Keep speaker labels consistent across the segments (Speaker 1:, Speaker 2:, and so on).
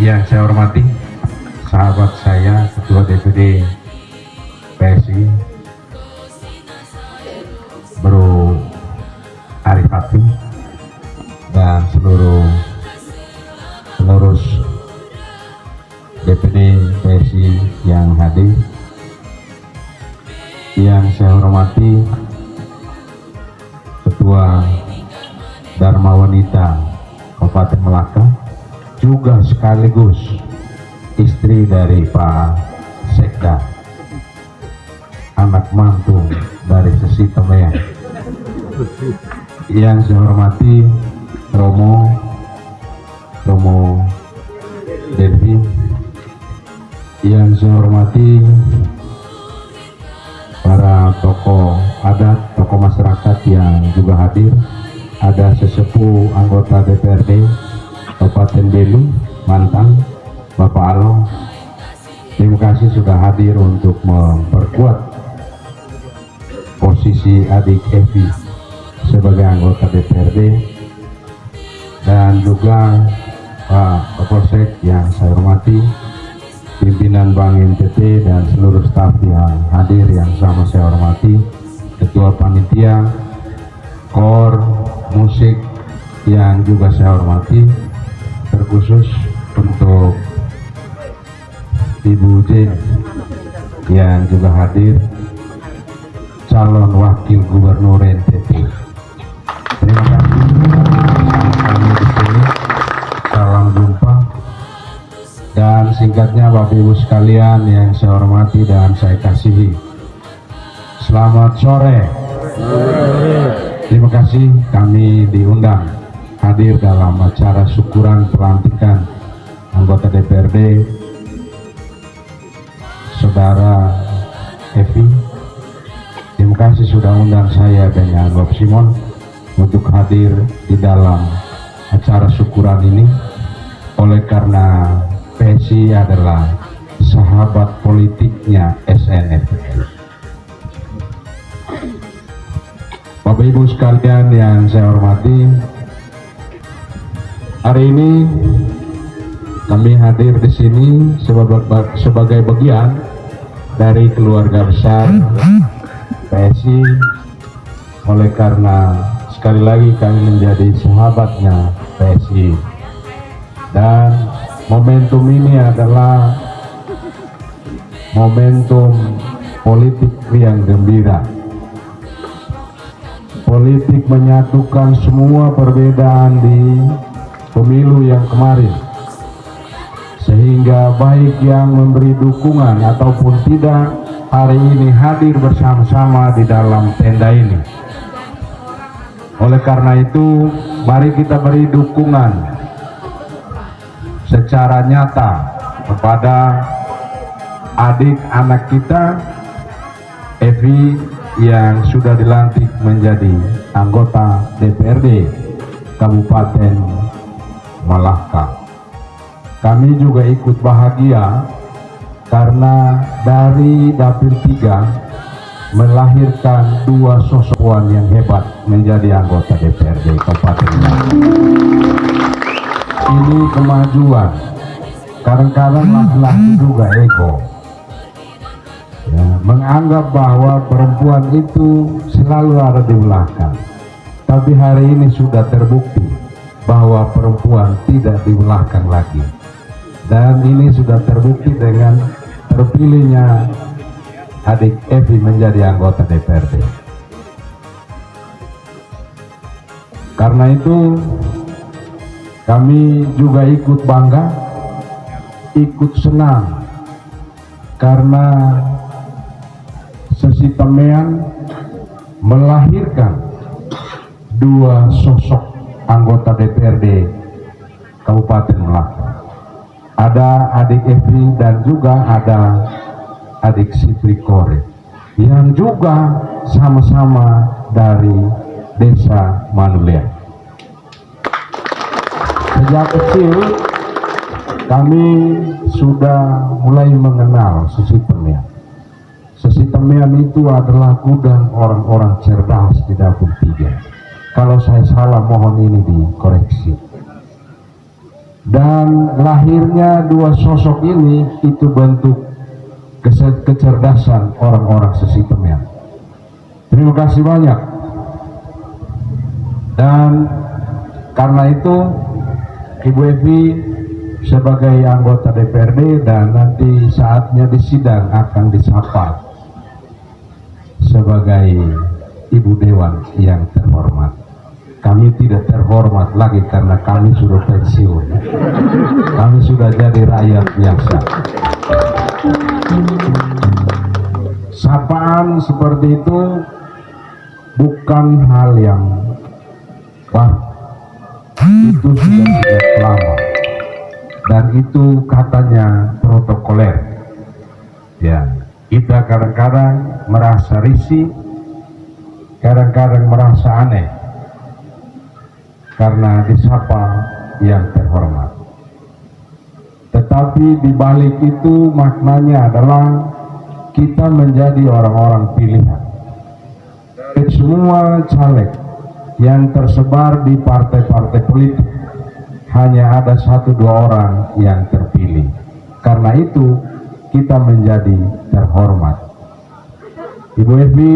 Speaker 1: Yang saya hormati sahabat saya Ketua DPD PSI Bro Arif Hakim dan seluruh pengurus DPD PSI yang hadir. Yang saya hormati Ketua Dharma Wanita Kabupaten Melaka, juga sekaligus istri dari Pak Sekda, anak mantu dari Sesi Temean. Yang saya hormati Romo Delvi. Yang saya hormati para tokoh adat, tokoh masyarakat yang juga hadir. Ada sesepuh anggota DPRD Kabupaten Belu, mantan Bapak Alo. Terima kasih sudah hadir untuk memperkuat posisi adik Evi sebagai anggota DPRD, dan juga Pak Kapolsek yang saya hormati, pimpinan Bank NTT dan seluruh staf yang hadir yang sama saya hormati, Ketua Panitia, Kor, Musik yang juga saya hormati, terkhusus untuk Ibu Jen yang juga hadir, calon wakil gubernur NTT. Terima kasih kami di sini. Salam jumpa. Dan singkatnya Bapak Ibu sekalian yang saya hormati dan saya kasihi, selamat sore. Terima kasih kami diundang hadir dalam acara syukuran pelantikan anggota DPRD Saudara Evi. Terima kasih sudah undang saya dengan Bob Simon untuk hadir di dalam acara syukuran ini. Oleh karena PSI adalah sahabat politiknya SNFPL. Bapak Ibu sekalian yang saya hormati, hari ini kami hadir di sini sebagai bagian dari keluarga besar PSI. Oleh karena sekali lagi kami menjadi sahabatnya PSI, dan momentum ini adalah momentum politik yang gembira. Politik menyatukan semua perbedaan di pemilu yang kemarin, sehingga baik yang memberi dukungan ataupun tidak hari ini hadir bersama-sama di dalam tenda ini. Oleh karena itu, mari kita beri dukungan secara nyata kepada adik anak kita Evi yang sudah dilantik menjadi anggota DPRD Kabupaten Melaka. Kami juga ikut bahagia karena dari Dapil 3 melahirkan dua sosok yang hebat menjadi anggota DPRD Kabupaten Melaka. Ini kemajuan. Kadang-kadang laki-laki juga ego, ya, menganggap bahwa perempuan itu selalu ada di belakang. Tapi hari ini sudah terbukti bahwa perempuan tidak di belakang lagi. Dan ini sudah terbukti dengan terpilihnya adik Evi menjadi anggota DPRD. Karena itu kami juga ikut bangga, ikut senang, karena Sesi Temean melahirkan dua sosok anggota DPRD Kabupaten Melaka. Ada adik Evi dan juga ada adik Sipri Kore yang juga sama-sama dari Desa Manulia. Sejak kecil kami sudah mulai mengenal Sesi Temean. Sesi Temean itu adalah gudang orang-orang cerdas di Dapil 3. Kalau saya salah mohon ini dikoreksi. Dan lahirnya dua sosok ini itu bentuk kecerdasan orang-orang Sesitemean. Terima kasih banyak. Dan karena itu Ibu Evi sebagai anggota DPRD dan nanti saatnya di sidang akan disapa sebagai Ibu Dewan yang terhormat. Kami tidak terhormat lagi karena kami sudah pensiun. Kami sudah jadi rakyat biasa. Sapaan seperti itu bukan hal yang baru. Itu sudah sejak lama. Dan itu katanya protokoler. Ya, kita kadang-kadang merasa risih, kadang-kadang merasa aneh karena disapa yang terhormat. Tetapi di balik itu maknanya adalah kita menjadi orang-orang pilihan. Semua caleg yang tersebar di partai-partai politik hanya ada 1-2 orang yang terpilih. Karena itu kita menjadi terhormat. Ibu Evi,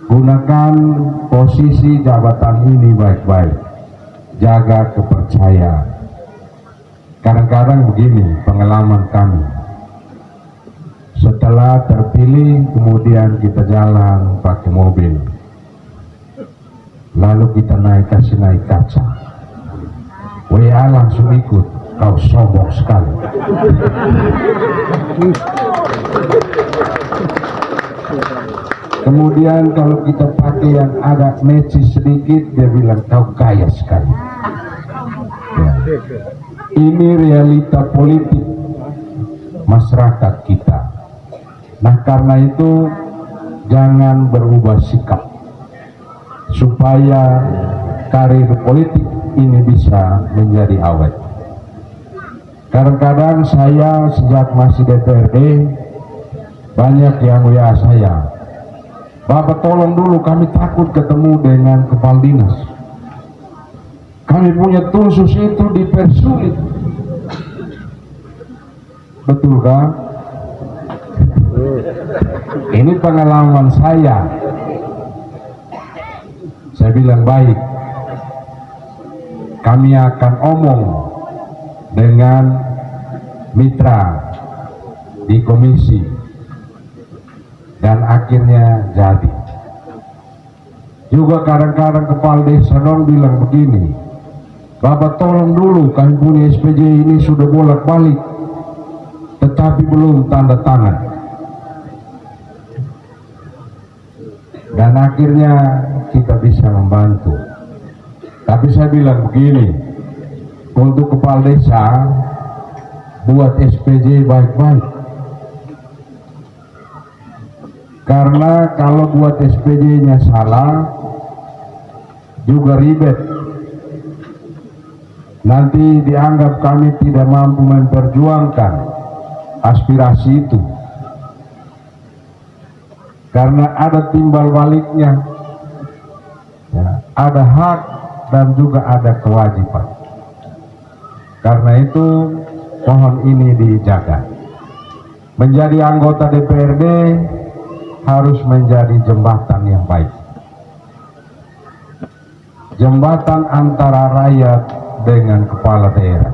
Speaker 1: gunakan posisi jabatan ini baik-baik. Jaga kepercayaan. Kadang-kadang begini pengalaman kami. Setelah terpilih kemudian kita jalan pakai mobil. Lalu kita kasih naik kaca. WA langsung ikut. Kau sombong sekali. Kemudian kalau kita pakai yang agak necis sedikit, dia bilang kau kaya sekali. Ya. Ini realita politik masyarakat kita. Nah karena itu jangan berubah sikap supaya karir politik ini bisa menjadi awet. Kadang-kadang saya sejak masih DPRD banyak yang WA saya, Bapak tolong dulu kami takut ketemu dengan kepala dinas. Kami punya tunsus itu dipersulit. Betul kan? Ini pengalaman saya. Saya bilang baik. Kami akan omong dengan mitra di komisi. Dan akhirnya jadi. Juga kadang-kadang kepala desa dong bilang begini, Bapak tolong dulu kami punya SPJ ini sudah bolak-balik, tetapi belum tanda tangan. Dan akhirnya kita bisa membantu. Tapi saya bilang begini, untuk kepala desa buat SPJ baik-baik. Karena kalau buat SPJ-nya salah juga ribet. Nanti dianggap kami tidak mampu memperjuangkan aspirasi itu. Karena ada timbal baliknya. Ya, ada hak dan juga ada kewajiban. Karena itu pohon ini dijaga. Menjadi anggota DPRD harus menjadi jembatan yang baik. Jembatan antara rakyat dengan kepala daerah.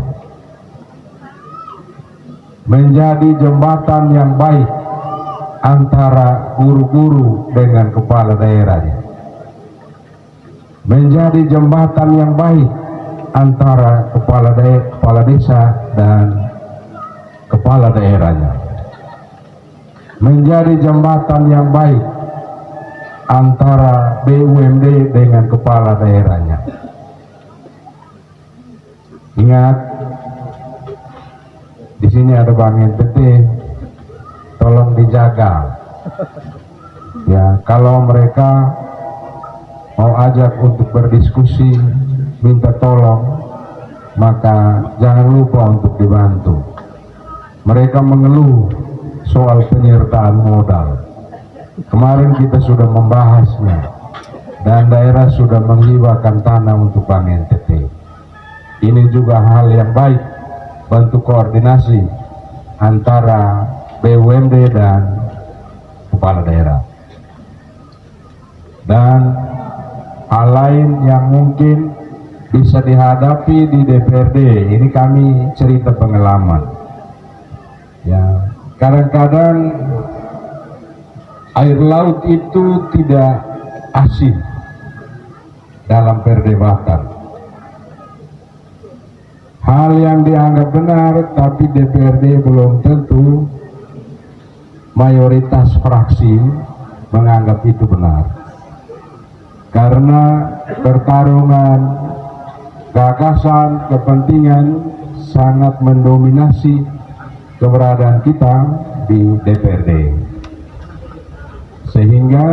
Speaker 1: Menjadi jembatan yang baik antara guru-guru dengan kepala daerahnya. Menjadi jembatan yang baik antara kepala desa dan kepala daerahnya. Menjadi jembatan yang baik antara BUMD dengan kepala daerahnya. Ingat, di sini ada Bang NTT, tolong dijaga. Ya, kalau mereka mau ajak untuk berdiskusi, minta tolong, maka jangan lupa untuk dibantu. Mereka mengeluh soal penyertaan modal. Kemarin kita sudah membahasnya dan daerah sudah menghibahkan tanah untuk Bang NTT. Ini juga hal yang baik, bentuk koordinasi antara BUMD dan kepala daerah. Dan hal lain yang mungkin bisa dihadapi di DPRD, ini kami cerita pengalaman. Ya, kadang-kadang air laut itu tidak asing dalam perdebatan. Hal yang dianggap benar, tapi DPRD belum tentu mayoritas fraksi menganggap itu benar. Karena pertarungan gagasan, kepentingan sangat mendominasi keberadaan kita di DPRD. Sehingga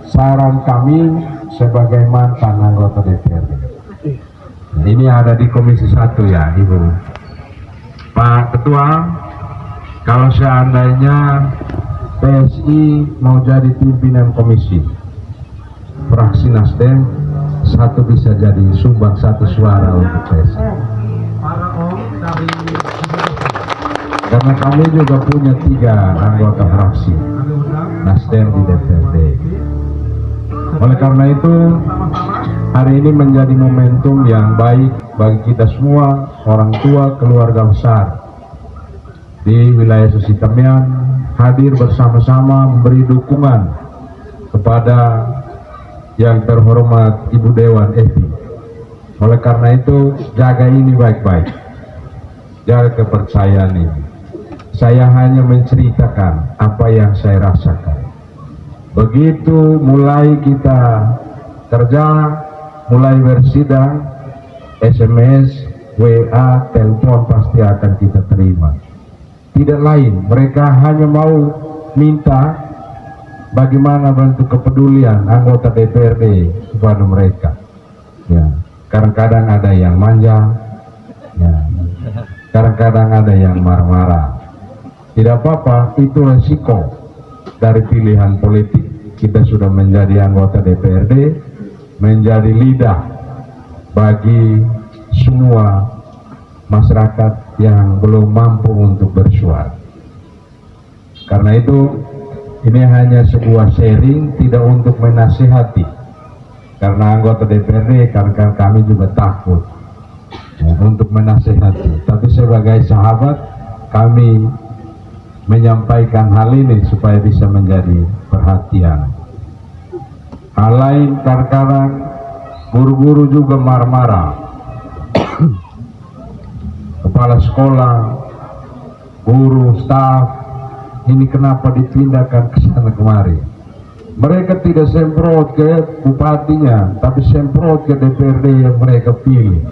Speaker 1: saran kami sebagai mantan anggota DPRD, ini ada di Komisi 1 ya Ibu. Pak Ketua, kalau seandainya PSI mau jadi pimpinan komisi, fraksi Nasdem satu bisa jadi sumbang satu suara untuk PSI. Karena kami juga punya 3 anggota fraksi Nasdem di DPRD. Oleh karena itu, hari ini menjadi momentum yang baik bagi kita semua, orang tua, keluarga besar di wilayah Susitamian, hadir bersama-sama memberi dukungan kepada yang terhormat Ibu Dewan Evi. Oleh karena itu, jaga ini baik-baik, jaga kepercayaan ini. Saya hanya menceritakan apa yang saya rasakan. Begitu mulai kita kerja, mulai bersidang, SMS, WA, telepon pasti akan kita terima. Tidak lain, mereka hanya mau minta bagaimana bentuk kepedulian anggota DPRD kepada mereka. Ya, kadang-kadang ada yang manja, ya, kadang-kadang ada yang marah-marah. Tidak apa-apa, itu resiko dari pilihan politik. Kita sudah menjadi anggota DPRD, menjadi lidah bagi semua masyarakat yang belum mampu untuk bersuara. Karena itu, ini hanya sebuah sharing, tidak untuk menasihati. Karena anggota DPRD, kadang-kadang kami juga takut ya, untuk menasihati. Tapi sebagai sahabat, kami menyampaikan hal ini supaya bisa menjadi perhatian. Hal lain, kadang-kadang guru-guru juga marah-marah. Kepala sekolah, guru, staf, ini kenapa dipindahkan ke sana kemari? Mereka tidak semprot ke bupatinya, tapi semprot ke DPRD yang mereka pilih.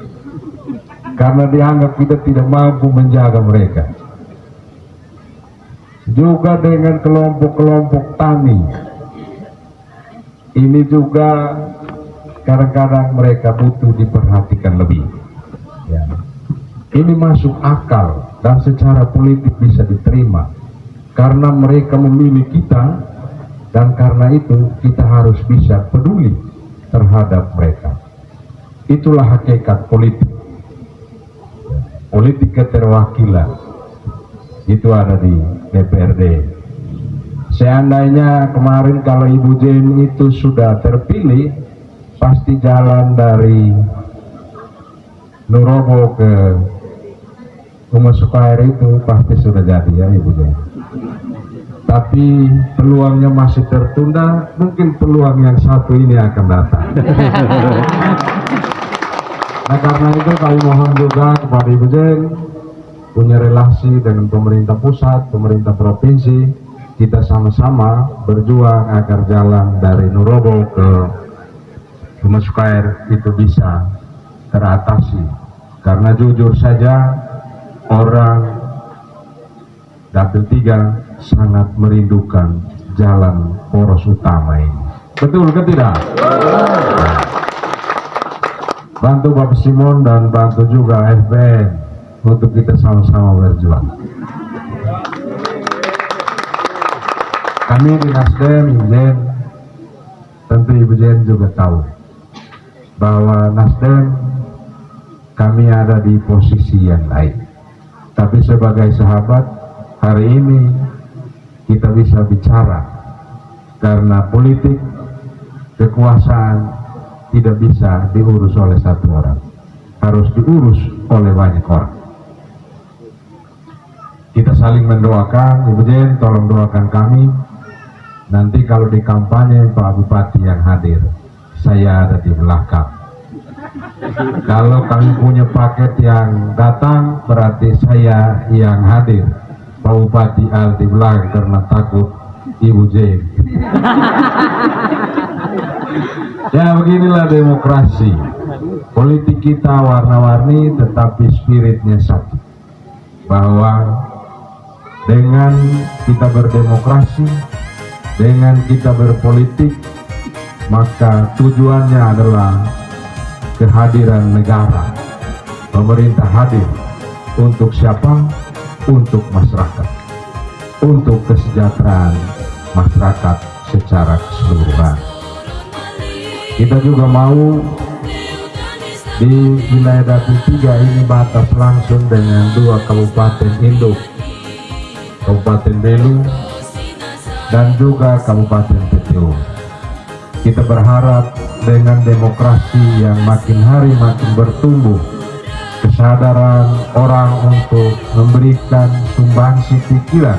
Speaker 1: Karena dianggap kita tidak mampu menjaga mereka. Juga dengan kelompok-kelompok tani, ini juga kadang-kadang mereka butuh diperhatikan lebih. Ya. Ini masuk akal dan secara politik bisa diterima karena mereka memilih kita, dan karena itu kita harus bisa peduli terhadap mereka. Itulah hakikat politik. Politik keterwakilan itu ada di DPRD. Seandainya kemarin kalau Ibu Jen itu sudah terpilih, pasti jalan dari Nurobo ke Rumah Sukair itu pasti sudah jadi ya Ibu Jen. Tapi peluangnya masih tertunda, mungkin peluang yang satu ini akan datang. Nah karena itu kami mohon juga kepada Ibu Jen, punya relasi dengan pemerintah pusat, pemerintah provinsi, kita sama-sama berjuang agar jalan dari Nurobo ke Rumah Sukair itu bisa teratasi. Karena jujur saja, orang Dapil 3 sangat merindukan jalan poros utama ini. Betul ke tidak? Bantu Bapak Simon dan bantu juga FBN untuk kita sama-sama berjuang. Kami di Nasdem, Ibu Jen, tentu Ibu Jen juga tahu bahwa Nasdem, kami kami ada di posisi yang lain. Tapi sebagai sahabat, hari ini kita bisa bicara, karena politik kekuasaan tidak bisa diurus oleh satu orang, harus diurus oleh banyak orang. Kita saling mendoakan. Ibu Jen, tolong doakan kami. Nanti kalau di kampanye Pak Bupati yang hadir, saya ada di belakang. Kalau kami punya paket yang datang, berarti saya yang hadir. Pak Bupati di belakang karena takut Ibu Jen. Ya, beginilah demokrasi. Politik kita warna-warni, tetapi spiritnya satu. Bahwa dengan kita berdemokrasi, dengan kita berpolitik, maka tujuannya adalah kehadiran negara. Pemerintah hadir untuk siapa? Untuk masyarakat, untuk kesejahteraan masyarakat secara keseluruhan. Kita juga mau di wilayah Dapil 3 ini batas langsung dengan 2 kabupaten induk, Kabupaten Belu dan juga Kabupaten PTU. Kita berharap dengan demokrasi yang makin hari makin bertumbuh, kesadaran orang untuk memberikan sumbangsi pikiran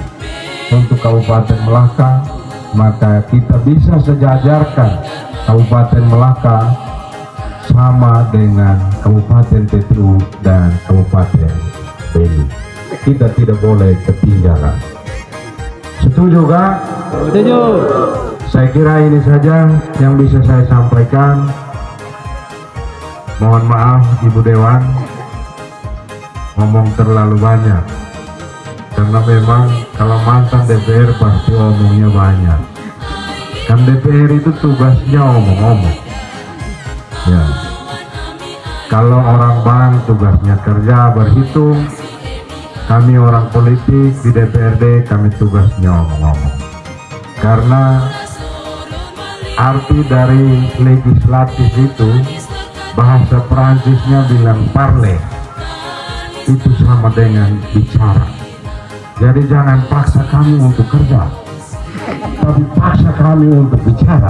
Speaker 1: untuk Kabupaten Melaka, maka kita bisa sejajarkan Kabupaten Melaka sama dengan Kabupaten PTU dan Kabupaten Belu. Kita tidak boleh ketinggalan. Setuju kah?
Speaker 2: Setuju.
Speaker 1: Saya kira ini saja yang bisa saya sampaikan. Mohon maaf Ibu Dewan, ngomong terlalu banyak, karena memang kalau mantan DPR pasti omongnya banyak. Kan DPR itu tugasnya omong-omong. Ya. Kalau orang bank tugasnya kerja berhitung, kami orang politik di DPRD kami tugasnya omong-omong. Karena arti dari legislatif itu, bahasa Perancisnya bilang parler, itu sama dengan bicara. Jadi jangan paksa kami untuk kerja, tapi paksa kami untuk bicara.